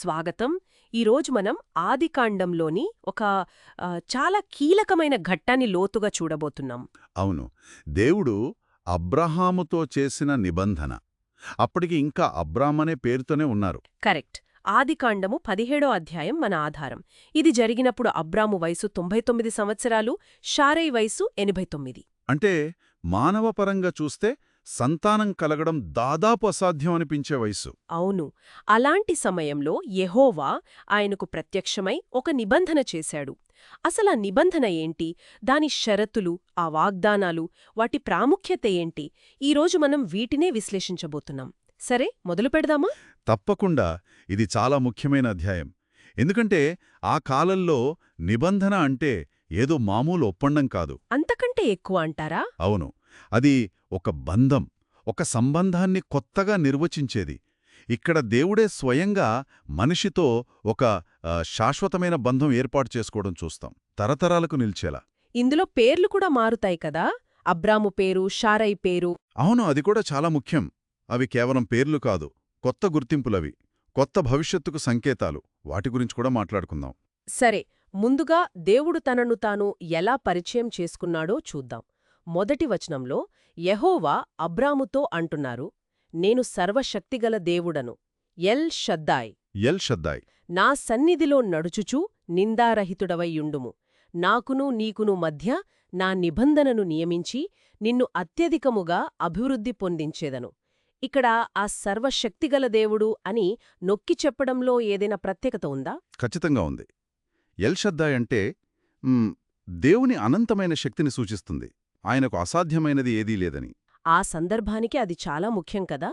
స్వాగతం. ఈరోజు మనం ఆదికాండంలోని ఒక చాలా కీలకమైన ఘట్టాన్ని లోతుగా చూడబోతున్నాం. అవును. దేవుడు అబ్రహాముతో చేసిన నిబంధన. అప్పటికి ఇంకా అబ్రామనే పేరుతోనే ఉన్నారు. కరెక్ట్. ఆదికాండము 17వ అధ్యాయం మన ఆధారం. ఇది జరిగినప్పుడు అబ్రాము వయసు 99 సంవత్సరాలు, షారై వయసు 89. అంటే మానవపరంగా చూస్తే సంతానం కలగడం దాదాపు అసాధ్యం అనిపించే వయసు. అవును. అలాంటి సమయంలో యెహోవా ఆయనకు ప్రత్యక్షమై ఒక నిబంధన చేశాడు. అసలా నిబంధన ఏంటి? దాని షరతులు, ఆ వాగ్దానాలు, వాటి ప్రాముఖ్యత ఏంటి? ఈరోజు మనం వీటినే విశ్లేషించబోతున్నాం. సరే, మొదలు పెడదామా? తప్పకుండా ఇది చాలా ముఖ్యమైన అధ్యాయం. ఎందుకంటే ఆ కాలంలో నిబంధన అంటే ఏదో మామూలు ఒప్పందం కాదు. అంతకంటే ఎక్కువ అంటారా? అవును. అది ఒక బంధం, ఒక సంబంధాన్ని కొత్తగా నిర్వచించేది. ఇక్కడ దేవుడే స్వయంగా మనిషితో ఒక శాశ్వతమైన బంధం ఏర్పాటు చేసుకోవడం చూస్తాం, తరతరాలకు నిల్చేలా. ఇందులో పేర్లు కూడా మారుతాయి కదా? అబ్రాము పేరు, షారై పేరు. అవును, అది కూడా చాలా ముఖ్యం. అవి కేవలం పేర్లు కాదు, కొత్త గుర్తింపులవి, కొత్త భవిష్యత్తుకు సంకేతాలు. వాటి గురించి కూడా మాట్లాడుకుందాం. సరే, ముందుగా దేవుడు తనను తాను ఎలా పరిచయం చేసుకున్నాడో చూద్దాం. మొదటి వచనంలో యెహోవా అబ్రాముతో అంటున్నారు, నేను సర్వశక్తిగల దేవుడను, ఎల్ షద్దాయ్. ఎల్ షద్దాయ్. నా సన్నిధిలో నడుచుచూ నిందారహితుడవైయుండుము. నాకును నీకును మధ్య నా నిబంధనను నియమించి నిన్ను అత్యధికముగా అభివృద్ధి పొందించేదను. ఇక్కడ ఆ సర్వశక్తిగల దేవుడు అని నొక్కి చెప్పడంలో ఏదైనా ప్రత్యేకత ఉందా? ఖచ్చితంగా ఉంది. ఎల్ షద్దాయ్ అంటే దేవుని అనంతమైన శక్తిని సూచిస్తుంది. ఆయనకు అసాధ్యమైనది ఏదీ లేదని. ఆ సందర్భానికి అది చాలా ముఖ్యం కదా?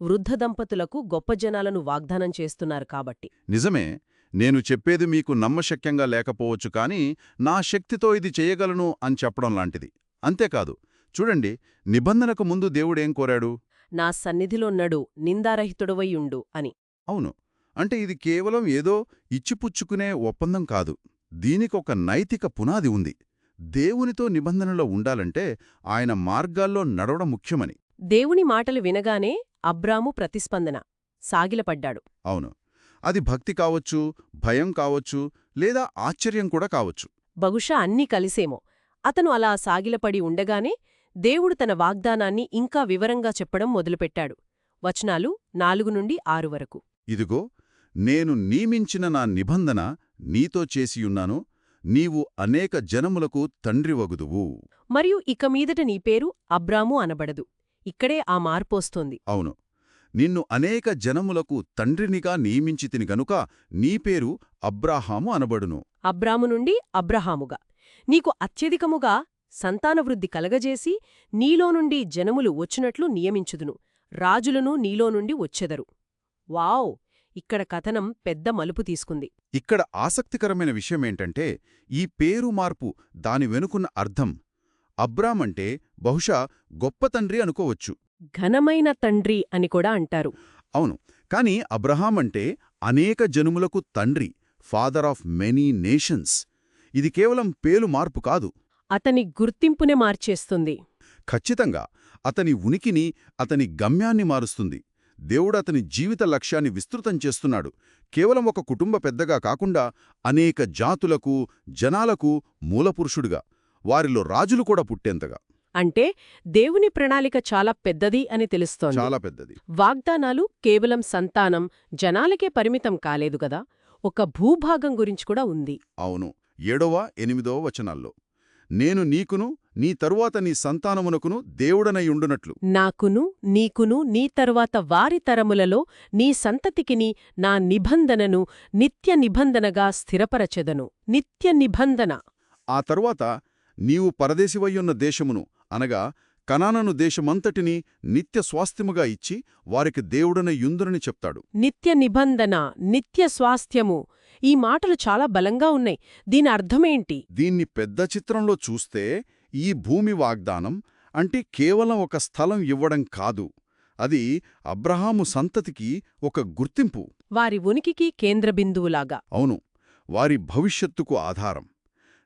వృద్ధ దంపతులకు గొప్ప జనాలను వాగ్దానం చేస్తున్నారు కాబట్టి. నిజమే. నేను చెప్పేది మీకు నమ్మశక్యంగా లేకపోవచ్చు, కానీ నా శక్తితో ఇది చేయగలను అని చెప్పడం లాంటిది. అంతేకాదు, చూడండి, నిబంధనకు ముందు దేవుడేం కోరాడు? నా సన్నిధిలో నడు, నిందారహితుడవైయుండు అని. అవును. అంటే ఇది కేవలం ఏదో ఇచ్చిపుచ్చుకునే ఒప్పందం కాదు. దీనికొక నైతిక పునాది ఉంది. దేవునితో నిబంధనలో ఉండాలంటే ఆయన మార్గాల్లో నడవడం ముఖ్యమని. దేవుని మాటలు వినగానే అబ్రాము ప్రతిస్పందన, సాగిలపడ్డాడు. అవును. అది భక్తి కావచ్చు, భయం కావచ్చు, లేదా ఆశ్చర్యం కూడా కావచ్చు. బహుశా అన్నీ కలిసేమో. అతను అలా సాగిలపడి ఉండగానే దేవుడు తన వాగ్దానాన్ని ఇంకా వివరంగా చెప్పడం మొదలుపెట్టాడు. వచనాలు 4-6 వరకు. ఇదిగో, నేను నియమించిన నా నిబంధన నీతో చేసియున్నాను, నీవు అనేక జనములకు తండ్రివగుదువు. మరియు ఇక మీదట నీ పేరు అబ్రాము అనబడదు. ఇక్కడే ఆ మార్పోస్తోంది. అవును. నిన్ను అనేక జనములకు తండ్రినిగా నియమించితిని గనుక నీ పేరు అబ్రాహాము అనబడును. అబ్రాము నుండి అబ్రహాముగా. నీకు అత్యధికముగా సంతానవృద్ధి కలగజేసి నీలో నుండి జనములు వచ్చినట్లు నియమించుదును. రాజులను నీలో నుండి వచ్చెదరు. వావ్! ఇక్కడ కథనం పెద్ద మలుపు తీసుకుంది. ఇక్కడ ఆసక్తికరమైన విషయమేంటంటే ఈ పేరు మార్పు, దాని వెనుకున్న అర్థం. అబ్రామంటే బహుశా గొప్ప తండ్రి అనుకోవచ్చు. ఘనమైన తండ్రి అని కూడా అంటారు. అవును. కాని అబ్రహామంటే అనేక జనుములకు తండ్రి, ఫాదర్ ఆఫ్ మెనీ నేషన్స్. ఇది కేవలం పేరు మార్పు కాదు, అతని గుర్తింపునే మార్చేస్తుంది. ఖచ్చితంగా అతని ఉనికిని, అతని గమ్యాన్ని మారుస్తుంది. దేవుడు అతని జీవిత లక్ష్యాన్ని విస్తృతం చేస్తున్నాడు. కేవలం ఒక కుటుంబ పెద్దగా కాకుండా అనేక జాతులకు, జనాలకు మూలపురుషుడుగా, వారిలో రాజులు కూడా పుట్టేంతగా. అంటే దేవుని ప్రణాళిక చాలా పెద్దది అని తెలుస్తోంది. చాలా పెద్దది. వాగ్దానాలు కేవలం సంతానం, జనాలకే పరిమితం కాలేదు గదా, ఒక భూభాగం గురించి కూడా ఉంది. అవును. 7-8 వచనాల్లో, నేను నీకును నీ తరువాత నీ సంతానమునకును దేవుడనయుండునట్లు. నాకును నీకును నీ తరువాత వారి తరములలో నీ సంతతికిని నా నిబంధనను నిత్య నిబంధనగా స్థిరపరచెదను. నిత్య నిబంధన. ఆ తరువాత నీవు పరదేశివయ్యున్న దేశమును, అనగా కనానను దేశమంతటినీ నిత్య స్వాస్థ్యముగా ఇచ్చి వారికి దేవుడనయుందునని చెప్తాడు. నిత్య నిబంధన, నిత్య స్వాస్థ్యము, ఈ మాటలు చాలా బలంగా ఉన్నాయి. దీని అర్థమేంటి? దీన్ని పెద్ద చిత్రంలో చూస్తే ఈ భూమి వాగ్దానం అంటే కేవలం ఒక స్థలం ఇవ్వడం కాదు, అది అబ్రహాము సంతతికి ఒక గుర్తింపు. వారి ఉనికికి కేంద్రబిందువులాగా. అవును, వారి భవిష్యత్తుకు ఆధారం.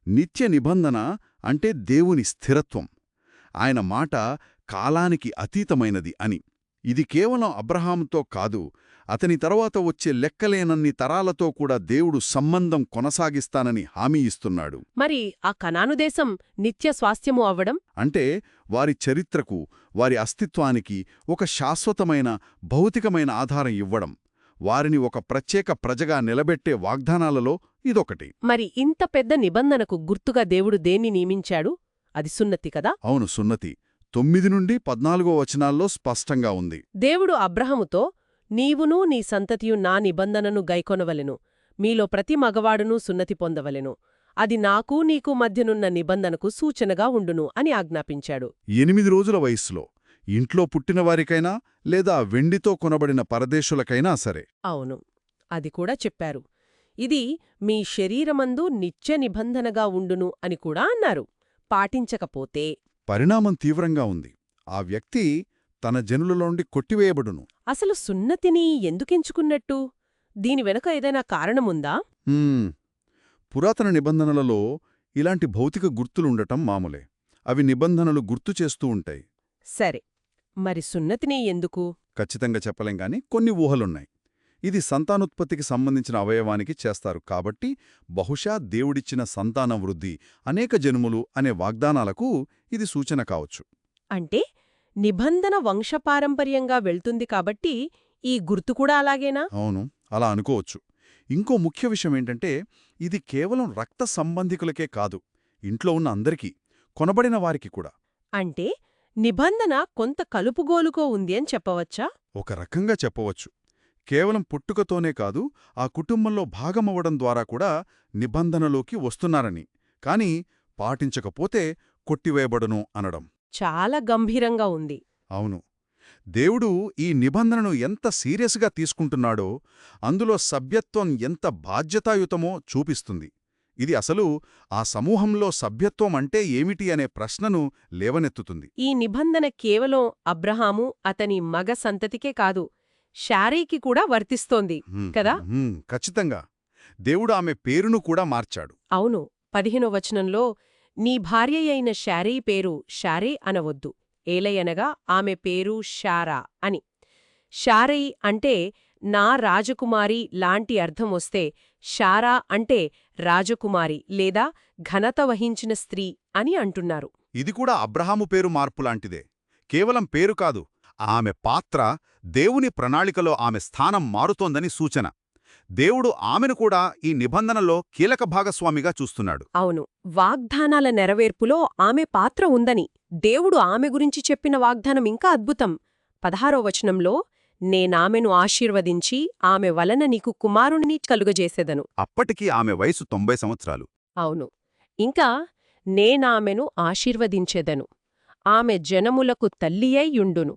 నిత్య నిబంధన అంటే దేవుని స్థిరత్వం, ఆయన మాట కాలానికి అతీతమైనది అని. ఇది కేవలం అబ్రహాముతో కాదు, అతని తర్వాత వచ్చే లెక్కలేనన్ని తరాలతో కూడా దేవుడు సంబంధం కొనసాగిస్తానని హామీ ఇస్తున్నాడు. మరి ఆ కనాను దేశం నిత్య స్వాస్థ్యము అవ్వడం? అంటే వారి చరిత్రకు, వారి అస్తిత్వానికి ఒక శాశ్వతమైన, భౌతికమైన ఆధారం ఇవ్వడం, వారిని ఒక ప్రత్యేక ప్రజగా నిలబెట్టే వాగ్దానాలలో ఇదొకటి. మరి ఇంత పెద్ద నిబంధనకు గుర్తుగా దేవుడు దేన్ని నియమించాడు? అది సున్నతి కదా? అవును, సున్నతి 9 నుండి 14 వచనాల్లో స్పష్టంగా ఉంది. దేవుడు అబ్రహముతో, నీవునూ నీ సంతతియు నా నిబంధనను గైకొనవలెను, మీలో ప్రతి మగవాడునూ సున్నతి పొందవలెను, అది నాకూ నీకు మధ్యనున్న నిబంధనకు సూచనగా ఉండును అని ఆజ్ఞాపించాడు. 8 రోజుల వయస్సులో ఇంట్లో పుట్టినవారికైనా లేదా వెండితో కొనబడిన పరదేశులకైనా సరే. అవును, అది కూడా చెప్పారు. ఇది మీ శరీరమందు నిత్య నిబంధనగా ఉండును అని కూడా అన్నారు. పాటించకపోతే పరిణామం తీవ్రంగా ఉంది. ఆ వ్యక్తి తన జనులలోండి కొట్టివేయబడును. అసలు సున్నతిని ఎందుకెంచుకున్నట్టు? దీని వెనుక ఏదైనా కారణముందా? పురాతన నిబంధనలలో ఇలాంటి భౌతిక గుర్తులుండటం మామూలే. అవి నిబంధనలు గుర్తు చేస్తూ ఉంటాయి. సరే, మరి సున్నతిని ఎందుకు? ఖచ్చితంగా చెప్పలేం గాని కొన్ని ఊహలున్నాయి. ఇది సంతానోత్పత్తికి సంబంధించిన అవయవానికి చేస్తారు కాబట్టి బహుశా దేవుడిచ్చిన సంతాన వృద్ధి, అనేక జన్ములు అనే వాగ్దానాలకు ఇది సూచన కావచ్చు. అంటే నిబంధన వంశపారంపర్యంగా వెళ్తుంది కాబట్టి ఈ గుర్తు కూడా అలాగేనా? అవును, అలా అనుకోవచ్చు. ఇంకో ముఖ్య విషయమేంటంటే ఇది కేవలం రక్త సంబంధికులకే కాదు, ఇంట్లో ఉన్న అందరికీ, కొనబడిన వారికి కూడా. అంటే నిబంధన కొంత కలుపుగోలుకో ఉంది అని చెప్పవచ్చా? ఒక రకంగా చెప్పవచ్చు. కేవలం పుట్టుకతోనే కాదు, ఆ కుటుంబంలో భాగమవ్వడం ద్వారా కూడా నిబంధనలోకి వస్తున్నారని, కాని పాటించకపోతే కొట్టివేయబడును అనడం. చాలా గంభీరంగా ఉంది. అవును, దేవుడు ఈ నిబంధనను ఎంత సీరియస్గా తీసుకుంటున్నాడో, అందులో సభ్యత్వం ఎంత బాధ్యతాయుతమో చూపిస్తుంది. ఇది అసలు ఆ సమూహంలో సభ్యత్వం అంటే ఏమిటి అనే ప్రశ్నను లేవనెత్తుతుంది. ఈ నిబంధన కేవలం అబ్రహాము అతని మగ సంతతికే కాదు, శారీకి కూడా వర్తిస్తోంది కదా? ఖచ్చితంగా. దేవుడు ఆమె పేరును కూడా మార్చాడు. అవును, 15వ వచనంలో నీ భార్యయైన శారీ పేరు శారే అనవద్దు, ఏలయనగా ఆమె పేరు శారా అని. శారై అంటే నా రాజకుమారి లాంటి అర్థం వస్తే, శారా అంటే రాజకుమారి లేదా ఘనత వహించిన స్త్రీ అని అంటున్నారు. ఇది కూడా అబ్రహాము పేరు మార్పులాంటిదే. కేవలం పేరు కాదు, ఆమె పాత్ర, దేవుని ప్రణాళికలో ఆమె స్థానం మారుతోందని సూచన. దేవుడు ఆమెను కూడా ఈ నిబంధనలో కీలక భాగస్వామిగా చూస్తున్నాడు. అవును, వాగ్దానాల నెరవేర్పులో ఆమె పాత్ర ఉందని దేవుడు ఆమె గురించి చెప్పిన వాగ్దానం ఇంకా అద్భుతం. 16వ వచనంలో, నేనామెను ఆశీర్వదించి ఆమె వలన నీకు కుమారుణ్ణి కలుగజేసెదను. అప్పటికి ఆమె వయసు 90 సంవత్సరాలు. అవును, ఇంకా నేనామెను ఆశీర్వదించెదను, ఆమె జనములకు తల్లియై యుండును,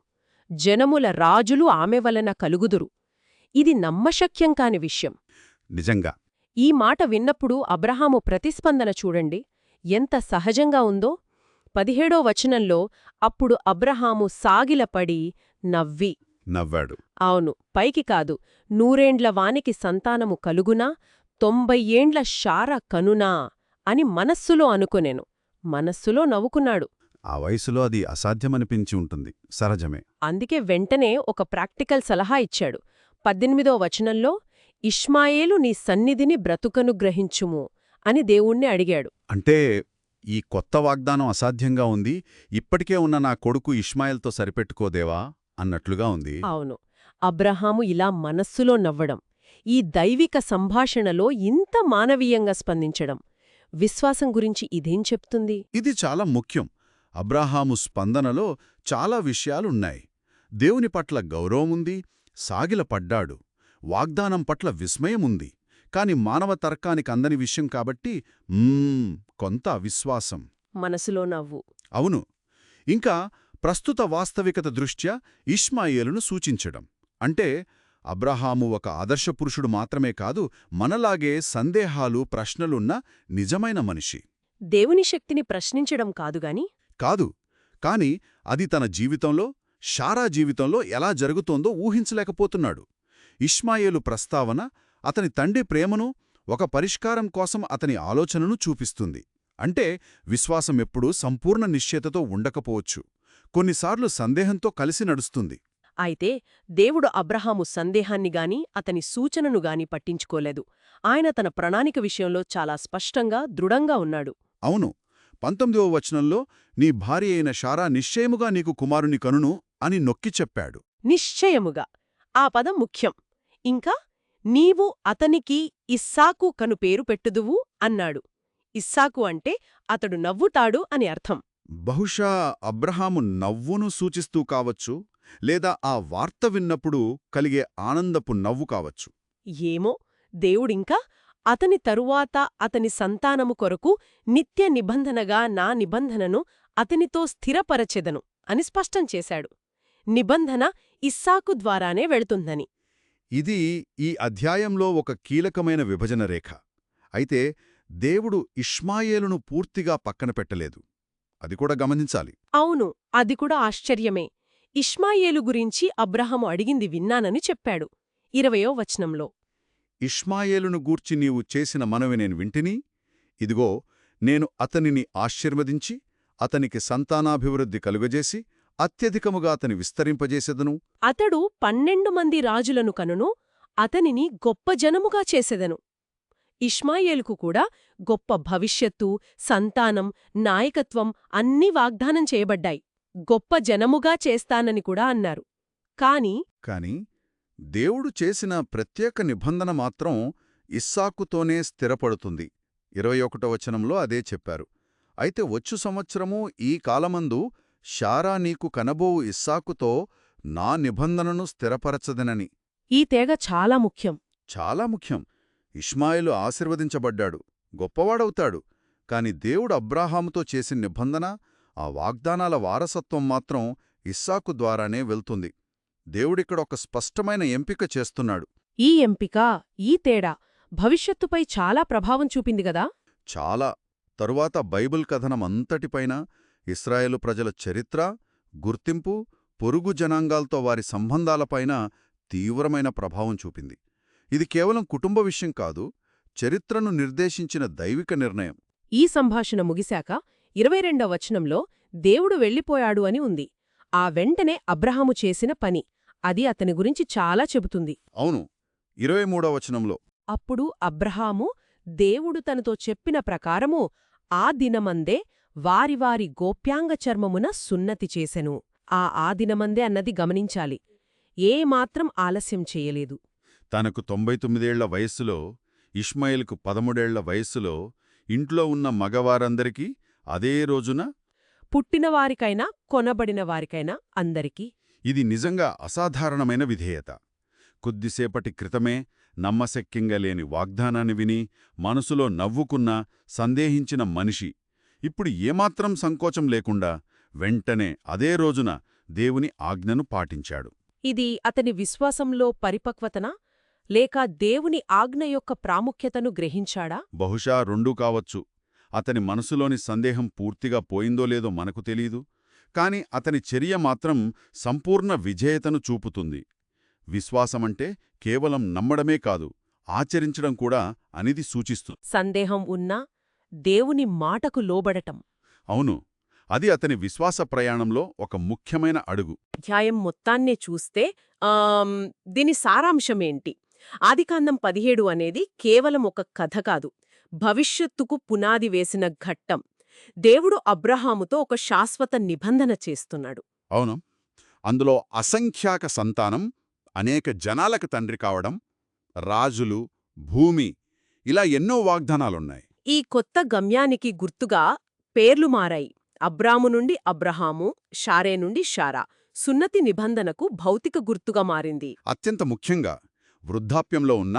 జనముల రాజులు ఆమె వలన కలుగుదురు. ఇది నమ్మశక్యం కాని విషయం. నిజంగా ఈ మాట విన్నప్పుడు అబ్రహాము ప్రతిస్పందన చూడండి, ఎంత సహజంగా ఉందో. 17వ వచనంలో, అప్పుడు అబ్రహాము సాగిలపడి నవ్వాడు. అవును, పైకి కాదు, 100 ఏండ్ల వానికి సంతానము కలుగునా, 90 ఏండ్ల శార కనునా అని మనస్సులో అనుకొనెను. మనస్సులో నవ్వుకున్నాడు. ఆ వయసులో అది అసాధ్యమనిపించి ఉంటుంది, సహజమే. అందుకే వెంటనే ఒక ప్రాక్టికల్ సలహా ఇచ్చాడు. 18వ వచనంలో, ఇష్మాయేలు నీ సన్నిధిని బ్రతుకనుగ్రహించుము అని దేవుణ్ణి అడిగాడు. అంటే ఈ కొత్త వాగ్దానం అసాధ్యంగా ఉంది, ఇప్పటికే ఉన్న నా కొడుకు ఇష్మాయేల్తో సరిపెట్టుకోదేవా అన్నట్లుగా ఉంది. అవును, అబ్రహాము ఇలా మనస్సులో నవ్వడం, ఈ దైవిక సంభాషణలో ఇంత మానవీయంగా స్పందించడం, విశ్వాసం గురించి ఇదేం చెప్తుంది? ఇది చాలా ముఖ్యం. అబ్రాహాము స్పందనలో చాలా విషయాలున్నాయి. దేవుని పట్ల గౌరవముంది, సాగిలపడ్డాడు, వాగ్దానం పట్ల విస్మయముంది. కాని మానవ తర్కానికి అందని విషయం కాబట్టి కొంత అవిశ్వాసం, మనసులో నవ్వు. అవును. ఇంకా ప్రస్తుత వాస్తవికత దృష్ట్యా ఇష్మాయేలును సూచించడం. అంటే అబ్రహాము ఒక ఆదర్శపురుషుడు మాత్రమే కాదు, మనలాగే సందేహాలు, ప్రశ్నలున్న నిజమైన మనిషి. దేవుని శక్తిని ప్రశ్నించడం కాదుగాని కాదు, కాని అది తన జీవితంలో, శారా జీవితంలో ఎలా జరుగుతోందో ఊహించలేకపోతున్నాడు. ఇష్మాయేలు ప్రస్తావన అతని తండ్రి ప్రేమను, ఒక పరిష్కారం కోసం అతని ఆలోచనను చూపిస్తుంది. అంటే విశ్వాసం ఎప్పుడూ సంపూర్ణ నిశ్చయతతో ఉండకపోవచ్చు, కొన్నిసార్లు సందేహంతో కలిసి నడుస్తుంది. అయితే దేవుడు అబ్రహాము సందేహాన్నిగాని అతని సూచననుగాని పట్టించుకోలేదు. ఆయన తన ప్రణాళిక విషయంలో చాలా స్పష్టంగా దృఢంగా ఉన్నాడు. అవును 19వ వచనంలో నీ భార్య అయిన శారా నిశ్చయముగా నీకు కుమారుని కనును అని నొక్కి చెప్పాడు. నిశ్చయముగా ఆ పదం ముఖ్యం. ఇంకా నీవు అతనికి ఇస్సాకు కను పేరు పెట్టుదువు అన్నాడు. ఇస్సాకు అంటే అతడు నవ్వుతాడు అని అర్థం. బహుశా అబ్రహాము నవ్వును సూచిస్తూ కావచ్చు, లేదా ఆ వార్త విన్నప్పుడు కలిగే ఆనందపు నవ్వు కావచ్చు. ఏమో దేవుడింకా అతని తరువాత అతని సంతానము కొరకు నిత్య నిబంధనగా నా నిబంధనను అతనితో స్థిరపరచెదను అని స్పష్టం చేశాడు. నిబంధన ఇస్సాకు ద్వారానే వెళుతుందని. ఇది ఈ అధ్యాయంలో ఒక కీలకమైన విభజన రేఖ. అయితే దేవుడు ఇష్మాయేలును పూర్తిగా పక్కన పెట్టలేదు. అది కూడా గమనించాలి. అవును, అది కూడా ఆశ్చర్యమే. ఇష్మాయేలు గురించి అబ్రహాము అడిగింది విన్నానని చెప్పాడు 20వ వచనంలో. ఇష్మాయేలును గూర్చి నీవు చేసిన మనవి నేను వింటిని. ఇదిగో నేను అతనిని ఆశీర్వదించి అతనికి సంతానాభివృద్ధి కలుగజేసి అత్యధికముగా అతని విస్తరింపజేసెదను. అతడు 12 మంది రాజులను కనును, అతనిని గొప్ప జనముగా చేసెదను. ఇష్మాయేలుకు కూడా గొప్ప భవిష్యత్తు, సంతానం, నాయకత్వం అన్నీ వాగ్దానం చేయబడ్డాయి. గొప్ప జనముగా చేస్తానని కూడా అన్నారు. కాని దేవుడు చేసిన ప్రత్యేక నిబంధన మాత్రం ఇస్సాకుతోనే స్థిరపడుతుంది. 21వ వచనంలో అదే చెప్పారు. అయితే వచ్చు సంవత్సరము ఈ కాలమందు శారా నీకు కనబోవు ఇస్సాకుతో నా నిబంధనను స్థిరపరచదనని. ఈ తేగ చాలా ముఖ్యం. చాలా ముఖ్యం. ఇష్మాయేలు ఆశీర్వదించబడ్డాడు, గొప్పవాడవుతాడు. కాని దేవుడు అబ్రాహాముతో చేసిన నిబంధన, ఆ వాగ్దానాల వారసత్వం మాత్రం ఇస్సాకు ద్వారానే వెళ్తుంది. దేవుడిక్కడ ఒక స్పష్టమైన ఎంపిక చేస్తున్నాడు. ఈ ఎంపిక, ఈ తేడా భవిష్యత్తుపై చాలా ప్రభావం చూపింది గదా. చాలా. తరువాత బైబిల్ కథనమంతటిపైన ఇశ్రాయేలు ప్రజల చరిత్ర, గుర్తింపు, పొరుగు జనాంగాలతో వారి సంబంధాలపైన తీవ్రమైన ప్రభావం చూపింది. ఇది కేవలం కుటుంబ విషయం కాదు, చరిత్రను నిర్దేశించిన దైవిక నిర్ణయం. ఈ సంభాషణ ముగిశాక 22వ వచనంలో దేవుడు వెళ్ళిపోయాడు అని ఉంది. ఆ వెంటనే అబ్రహాము చేసిన పని, అది అతని గురించి చాలా చెబుతుంది. అవును 23వ వచనంలో అప్పుడు అబ్రహాము దేవుడు తనతో చెప్పిన ప్రకారము ఆ దినమందే వారి గోప్యాంగ చర్మమున సున్నతి చేసెను. ఆ దినమందే అన్నది గమనించాలి. ఏమాత్రం ఆలస్యం చెయ్యలేదు. తనకు 99 వయస్సులో, ఇష్మాయేలుకు 13 వయస్సులో ఇంట్లో ఉన్న మగవారందరికీ అదే రోజున, పుట్టినవారికైనా కొనబడినవారికైనా అందరికీ. ఇది నిజంగా అసాధారణమైన విధేయత. కొద్దిసేపటి క్రితమే నమ్మశక్యంగా లేని వాగ్దానాన్ని విని మనసులో నవ్వుకున్న, సందేహించిన మనిషి ఇప్పుడు ఏమాత్రం సంకోచం లేకుండా వెంటనే అదే రోజున దేవుని ఆజ్ఞను పాటించాడు. ఇది అతని విశ్వాసంలో పరిపక్వతనా, లేక దేవుని ఆజ్ఞ యొక్క ప్రాముఖ్యతను గ్రహించాడా? బహుశా రెండూ కావచ్చు. అతని మనసులోని సందేహం పూర్తిగా పోయిందో లేదో మనకు తెలీదు, కాని అతని చర్య మాత్రం సంపూర్ణ విజేయతను చూపుతుంది. విశ్వాసమంటే కేవలం నమ్మడమే కాదు, ఆచరించడం కూడా అనేది సూచిస్తుంది. సందేహం ఉన్నా దేవుని మాటకు లోబడటం. అవును, అది అతని విశ్వాస ప్రయాణంలో ఒక ముఖ్యమైన అడుగు. అధ్యాయం మొత్తాన్నే చూస్తే దీని సారాంశమేంటి? ఆదికాండం 17 అనేది కేవలం ఒక కథ కాదు, భవిష్యత్తుకు పునాది వేసిన ఘట్టం. దేవుడు అబ్రహాముతో ఒక శాశ్వత నిబంధన చేస్తున్నాడు. అవును, అందులో అసంఖ్యాక సంతానం, అనేక జనాలకు తండ్రి కావడం, రాజులు, భూమి, ఇలా ఎన్నో వాగ్దానాలున్నాయి. ఈ కొత్త గమ్యానికి గుర్తుగా పేర్లు మారాయి. అబ్రాము నుండి అబ్రహాము, షారే నుండి షారా. సున్నతి నిబంధనకు భౌతిక గుర్తుగా మారింది. అత్యంత ముఖ్యంగా వృద్ధాప్యంలో ఉన్న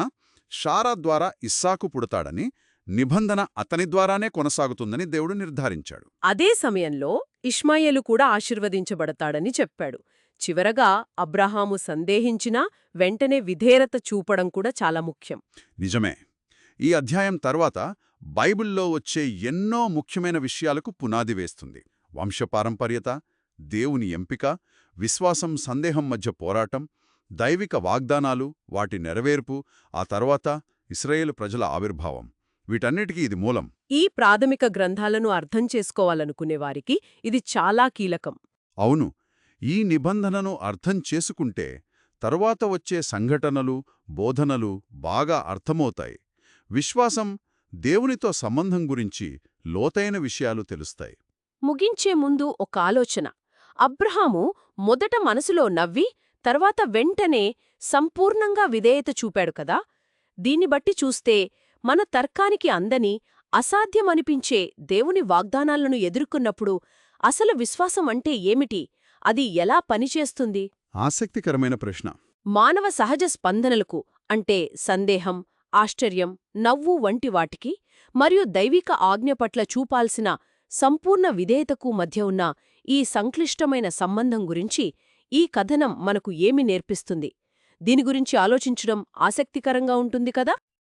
షారా ద్వారా ఇస్సాకు పుడతాడని, నిబంధన అతని ద్వారానే కొనసాగుతుందని దేవుడు నిర్ధారించాడు. అదే సమయంలో ఇష్మాయేలు కూడా ఆశీర్వదించబడతాడని చెప్పాడు. చివరగా అబ్రహాము సందేహించినా వెంటనే విధేయత చూపడం కూడా చాలా ముఖ్యం. నిజమే. ఈ అధ్యాయం తర్వాత బైబిల్లో వచ్చే ఎన్నో ముఖ్యమైన విషయాలకు పునాది వేస్తుంది. వంశపారంపర్యత, దేవుని ఎంపిక, విశ్వాసం సందేహం మధ్య పోరాటం, దైవిక వాగ్దానాలు, వాటి నెరవేర్పు, ఆ తర్వాత ఇశ్రాయేలు ప్రజల ఆవిర్భావం, వీటన్నిటికీ ఇది మూలం. ఈ ప్రాథమిక గ్రంథాలను అర్థం చేసుకోవాలనుకునేవారికి ఇది చాలా కీలకం. అవును, ఈ నిబంధనను అర్థం చేసుకుంటే తరువాత వచ్చే సంఘటనలు బోధనలు బాగా అర్థమవుతాయి. విశ్వాసం దేవునితో సంబంధం గురించి లోతైన విషయాలు తెలుస్తాయి. ముగించే ముందు ఒక ఆలోచన. అబ్రహాము మొదట మనసులో నవ్వి తర్వాత వెంటనే సంపూర్ణంగా విధేయత చూపాడు కదా. దీన్ని బట్టి చూస్తే మన తర్కానికి అందని అసాధ్యమనిపించే దేవుని వాగ్దానాలను ఎదుర్కొన్నప్పుడు అసలు విశ్వాసం అంటే ఏమిటి, అది ఎలా పనిచేస్తుంది? ఆసక్తికరమైన ప్రశ్న. మానవ సహజ స్పందనలకు అంటే సందేహం, ఆశ్చర్యం, నవ్వు వంటి వాటికి మరియు దైవిక ఆజ్ఞ పట్ల చూపాల్సిన సంపూర్ణ విధేయతకు మధ్య ఉన్న ఈ సంక్లిష్టమైన సంబంధం గురించి ఈ కథనం మనకు ఏమి నేర్పిస్తుంది? దీని గురించి ఆలోచించడం ఆసక్తికరంగా ఉంటుంది కదా.